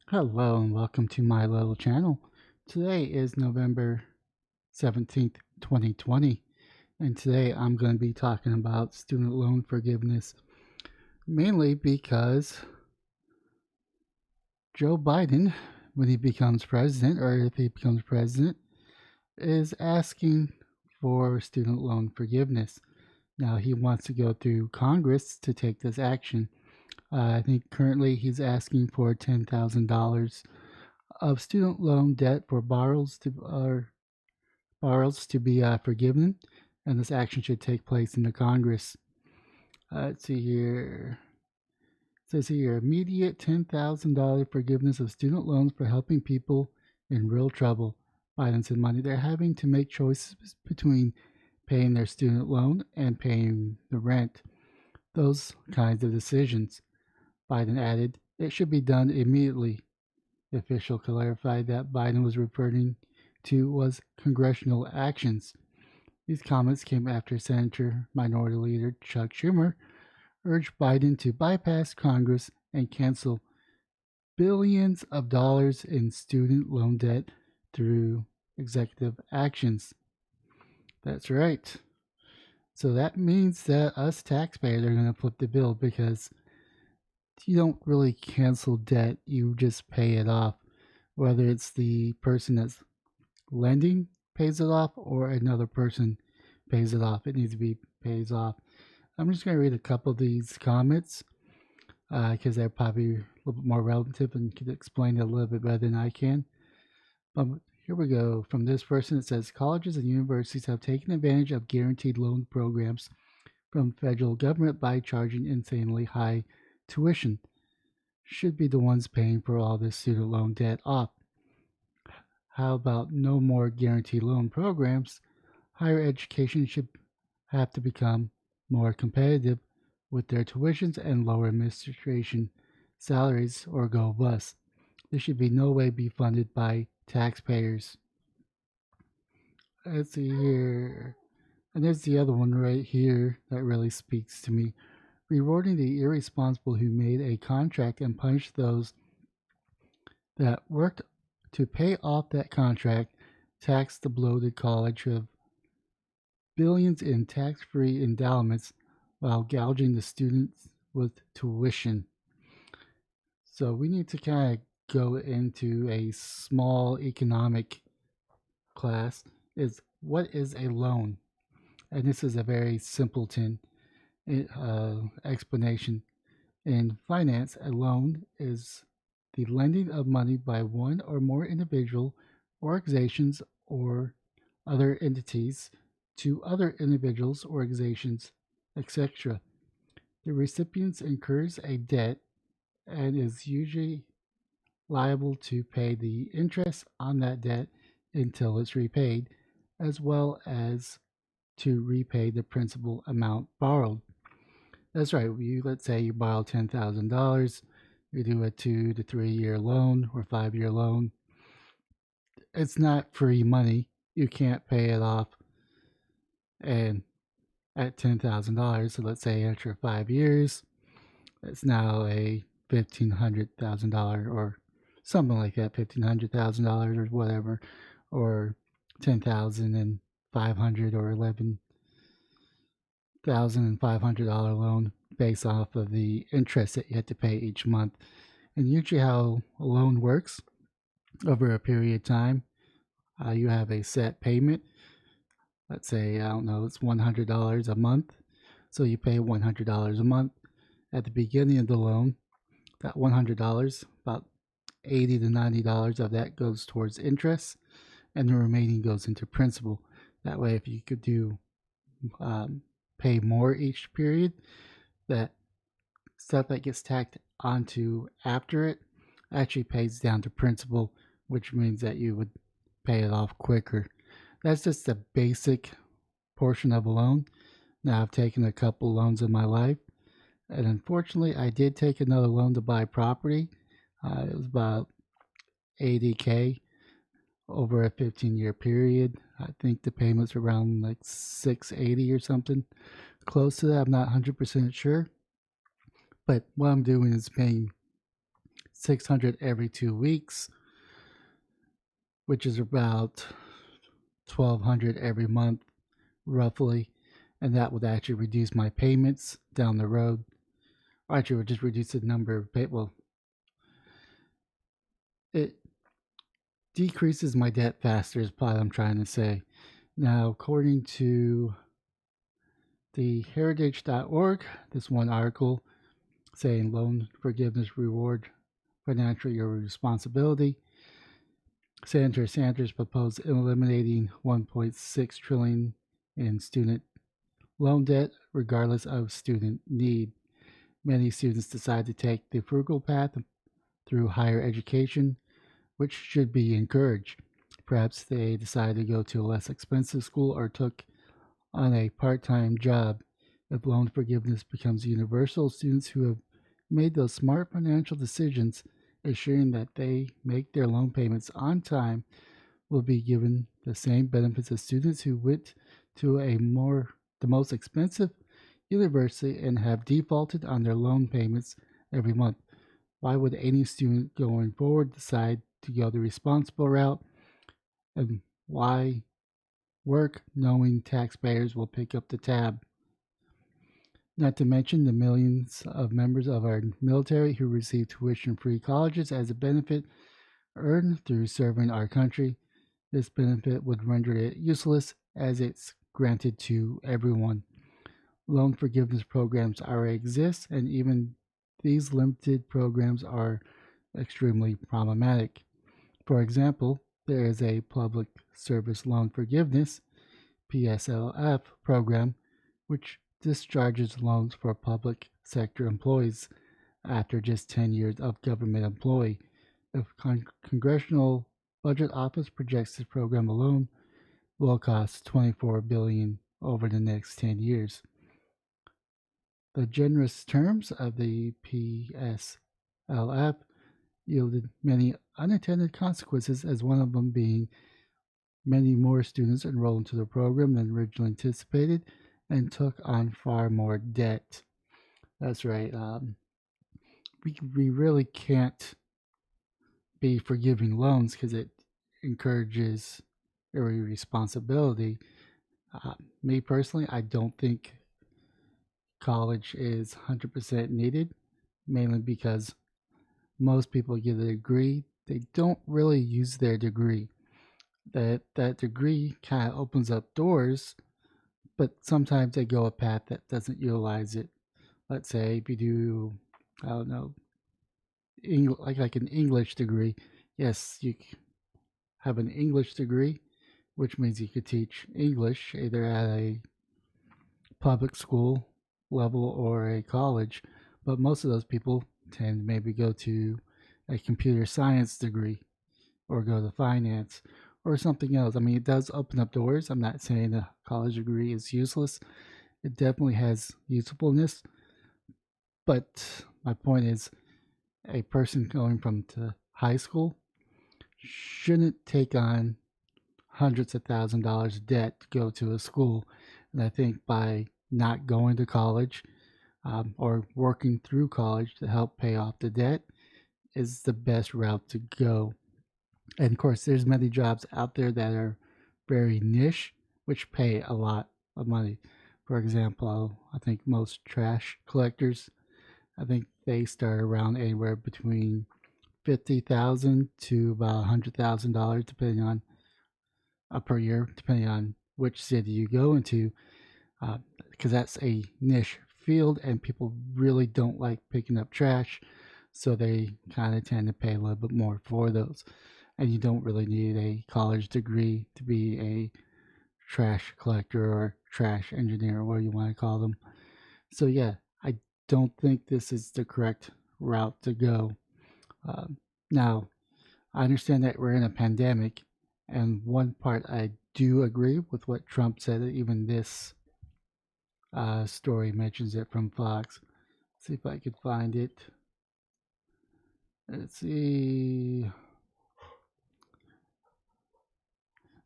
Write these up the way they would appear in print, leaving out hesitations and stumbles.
Hello and welcome to my little channel. Today is November 17th, 2020, and today I'm going to be talking about student loan forgiveness, mainly because Joe Biden, when he becomes president, or if he becomes president, is asking for student loan forgiveness. Now, he wants to go through Congress to take this action. I think currently he's asking for $10,000 of student loan debt for borrows to be forgiven, and this action should take place in the Congress. Let's see here. It says here immediate $10,000 forgiveness of student loans for helping people in real trouble. Biden said money they're having to make choices between paying their student loan and paying the rent. Those kinds of decisions. Biden added, it should be done immediately. The official clarified that Biden was referring to was congressional actions. These comments came after Senator Minority Leader Chuck Schumer urged Biden to bypass Congress and cancel billions of dollars in student loan debt through executive actions. That's right. So that means that us taxpayers are going to flip the bill because you don't really cancel debt, you just pay it off. Whether it's the person that's lending pays it off or another person pays it off, it needs to be pays off. I'm just going to read a couple of these comments because they're probably a little bit more relative and can explain it a little bit better than I can. But here we go. From this person, it says colleges and universities have taken advantage of guaranteed loan programs from federal government by charging insanely high tuition. Should be the ones paying for all this student loan debt off. How about no more guaranteed loan programs? Higher education should have to become more competitive with their tuitions and lower administration salaries or go bust. There should be no way be funded by taxpayers. Let's see here. And there's the other one right here that really speaks to me. Rewarding the irresponsible who made a contract and punish those that worked to pay off that contract, tax the bloated college of billions in tax-free endowments while gouging the students with tuition. So we need to kind of go into a small economic class is what is a loan? And this is a very simpleton explanation. In finance, a loan is the lending of money by one or more individual organizations or other entities to other individuals, organizations, etc. The recipient incurs a debt and is usually liable to pay the interest on that debt until it's repaid, as well as to repay the principal amount borrowed. That's right. Let's say you borrow $10,000, you do a 2 to 3 year loan or 5 year loan. It's not free money. You can't pay it off and at $10,000. So let's say after 5 years, it's now a $1,500,000 or something like that, $1,500,000 or whatever, or 10,500 or $11,500 loan based off of the interest that you have to pay each month. And usually, how a loan works over a period of time, you have a set payment. Let's say, I don't know, it's $100 a month. So you pay $100 a month at the beginning of the loan. That $100, about $80 to $90 of that goes towards interest, and the remaining goes into principal. That way, if you could do pay more each period, that stuff that gets tacked onto after it actually pays down to principal, which means that you would pay it off quicker. That's just the basic portion of a loan. Now, I've taken a couple loans in my life, and unfortunately, I did take another loan to buy property. It was about 80K over a 15-year period. I think the payments were around like 680 or something close to that. I'm not 100% sure. But what I'm doing is paying $600 every 2 weeks, which is about $1,200 every month, roughly. And that would actually reduce my payments down the road. Or actually, it would just reduce the number of well, it decreases my debt faster, is what I'm trying to say. Now, according to the heritage.org, this one article saying loan forgiveness reward financial irresponsibility. Senator Sanders proposed eliminating $1.6 trillion in student loan debt, regardless of student need. Many students decide to take the frugal path through higher education, which should be encouraged. Perhaps they decide to go to a less expensive school or took on a part-time job. If loan forgiveness becomes universal, students who have made those smart financial decisions, assuring that they make their loan payments on time, will be given the same benefits as students who went to the most expensive university and have defaulted on their loan payments every month. Why would any student going forward decide to go the responsible route? And why work knowing taxpayers will pick up the tab? Not to mention the millions of members of our military who receive tuition-free colleges as a benefit earned through serving our country. This benefit would render it useless as it's granted to everyone. Loan forgiveness programs already exist, and even these limited programs are extremely problematic. For example, there is a Public Service Loan Forgiveness (PSLF) program which discharges loans for public sector employees after just 10 years of government employee. The Congressional Budget Office projects this program alone will cost $24 billion over the next 10 years. The generous terms of the PSLF yielded many unintended consequences, as one of them being many more students enrolled into the program than originally anticipated and took on far more debt. That's right. We really can't be forgiving loans because it encourages irresponsibility. Me personally, I don't think college is 100% needed, mainly because most people get a degree. They don't really use their degree. That degree kind of opens up doors, but sometimes they go a path that doesn't utilize it. Let's say if you do, I don't know, like an English degree. Yes, you have an English degree, which means you could teach English either at a public school level or a college, but most of those people tend to maybe go to a computer science degree or go to finance or something else. I mean, it does open up doors. I'm not saying a college degree is useless. It definitely has usefulness. But my point is, a person going from to high school shouldn't take on hundreds of $1,000s of debt to go to a school. And I think by not going to college or working through college to help pay off the debt is the best route to go. And of course, there's many jobs out there that are very niche, which pay a lot of money. For example, I think most trash collectors, I think they start around anywhere between $50,000 to about $100,000, depending on per year, depending on which city you go into, because that's a niche field, and people really don't like picking up trash, so they kind of tend to pay a little bit more for those. And you don't really need a college degree to be a trash collector or trash engineer, or whatever you want to call them. So yeah, I don't think this is the correct route to go. Now, I understand that we're in a pandemic, and one part I do agree with what Trump said. Even this story mentions it from Fox. Let's see if I could find it. Let's see.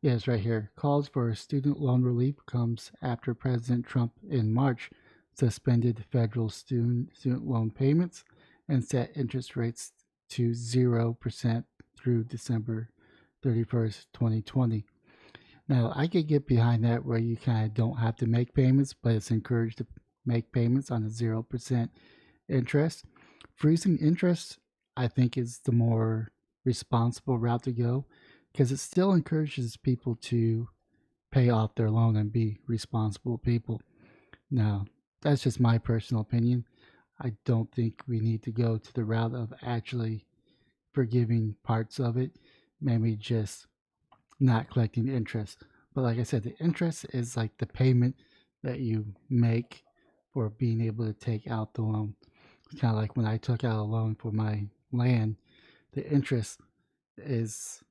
Yeah, it's right here. Calls for student loan relief comes after President Trump in March suspended federal student loan payments and set interest rates to 0% through December 31st, 2020. Now, I could get behind that where you kind of don't have to make payments, but it's encouraged to make payments on a 0% interest. Freezing interest, I think, is the more responsible route to go because it still encourages people to pay off their loan and be responsible people. Now, that's just my personal opinion. I don't think we need to go to the route of actually forgiving parts of it, maybe just not collecting the interest. But like I said, the interest is like the payment that you make for being able to take out the loan. It's kind of like when I took out a loan for my land, the interest is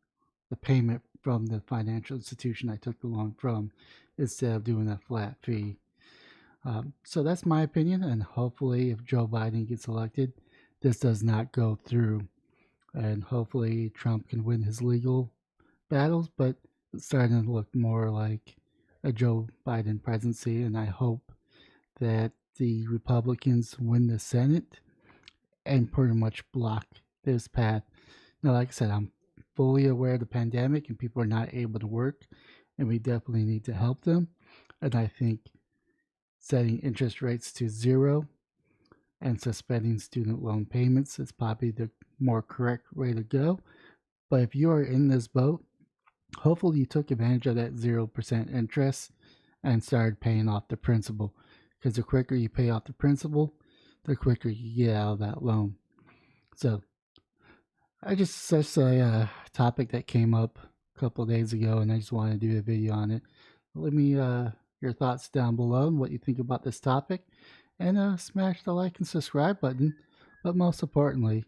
the payment from the financial institution I took the loan from instead of doing a flat fee. So that's my opinion, and hopefully, if Joe Biden gets elected, this does not go through, and hopefully, Trump can win his legal battles. But it's starting to look more like a Joe Biden presidency, and I hope that the Republicans win the Senate and pretty much block this path. Now, like I said, I'm fully aware of the pandemic and people are not able to work, and we definitely need to help them. And I think setting interest rates to zero and suspending student loan payments is probably the more correct way to go. But if you are in this boat, hopefully you took advantage of that 0% interest and started paying off the principal. Because the quicker you pay off the principal, the quicker you get out of that loan. So I just such a topic that came up a couple of days ago, and I just wanted to do a video on it. Let me your thoughts down below and what you think about this topic, and smash the like and subscribe button. But most importantly,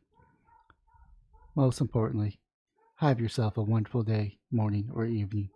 have yourself a wonderful day, morning, or evening.